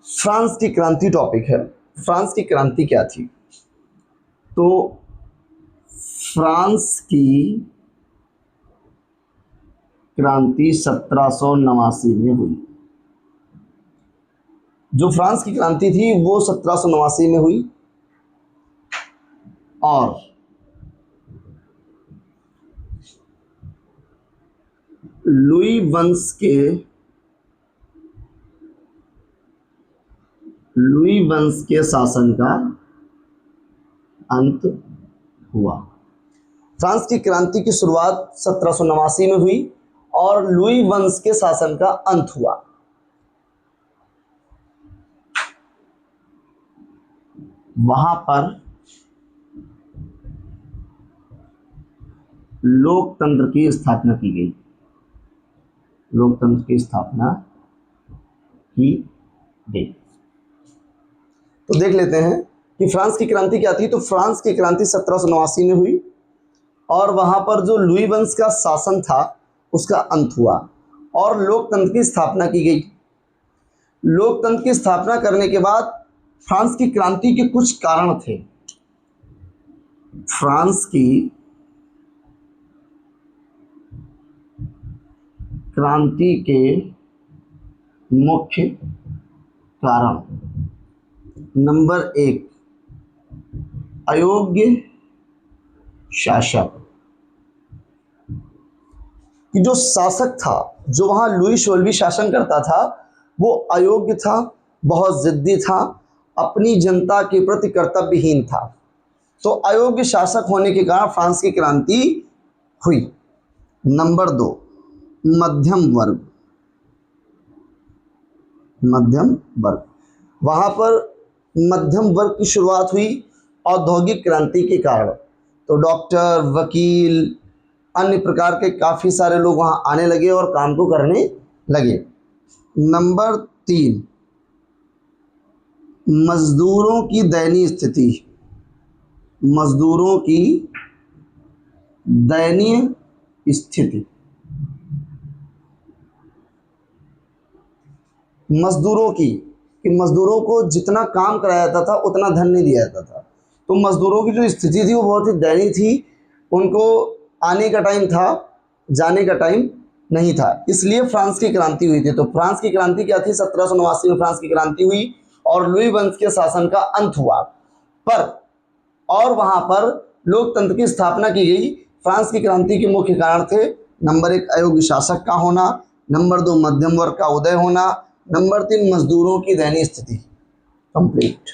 France की क्रांति topic है। फ्रांस की क्रांति क्या थी? तो फ्रांस की क्रांति 1789 में हुई। जो फ्रांस की क्रांति थी वो 1789 में हुई और लुई वंश के शासन का अंत हुआ। फ्रांस की क्रांति की शुरुआत 1789 में हुई और लुई वंश के शासन का अंत हुआ। वहां पर लोकतंत्र की स्थापना की गई। लोकतंत्र की स्थापना की गई। तो देख लेते हैं कि फ्रांस की क्रांति क्या थी। तो फ्रांस की क्रांति 1789 में हुई और वहां पर जो लुई वंश का शासन था उसका अंत हुआ और लोकतंत्र की स्थापना की गई। लोकतंत्र की स्थापना करने के बाद फ्रांस की क्रांति के कुछ कारण थे। फ्रांस की क्रांति के मुख्य कारण, नंबर 1, अयोग्य शासक। कि जो शासक था, जो वहां लुई 16वीं शासन करता था, वो अयोग्य था, बहुत जिद्दी था, अपनी जनता के प्रति कर्तव्यहीन था। तो अयोग्य शासक होने के कारण फ्रांस की क्रांति हुई। नंबर 2, मध्यम वर्ग। मध्यम वर्ग, वहां पर मध्यम वर्ग की शुरुआत हुई औद्योगिक क्रांति के कारण। तो डॉक्टर, वकील, अन्य प्रकार के काफ़ी सारे लोग वहां आने लगे और काम को करने लगे। नंबर 3, मजदूरों की दयनीय स्थिति। मजदूरों की दयनीय स्थिति। मजदूरों को जितना काम कराया जाता था उतना धन नहीं दिया जाता था। तो मजदूरों की जो स्थिति थी वो बहुत ही दयनीय थी। उनको आने का टाइम था, जाने का टाइम नहीं था, इसलिए फ्रांस की क्रांति हुई थी। तो फ्रांस की क्रांति क्या थी? 1789 में फ्रांस की क्रांति हुई और लुई वंश के शासन का अंत हुआ और वहां पर लोकतंत्र की स्थापना की गई। फ्रांस की क्रांति के मुख्य कारण थे, नंबर 1, अयोग्य शासक का होना, नंबर 2, मध्यम वर्ग का उदय होना, नंबर 3, मजदूरों की दयनीय स्थिति। कंप्लीट।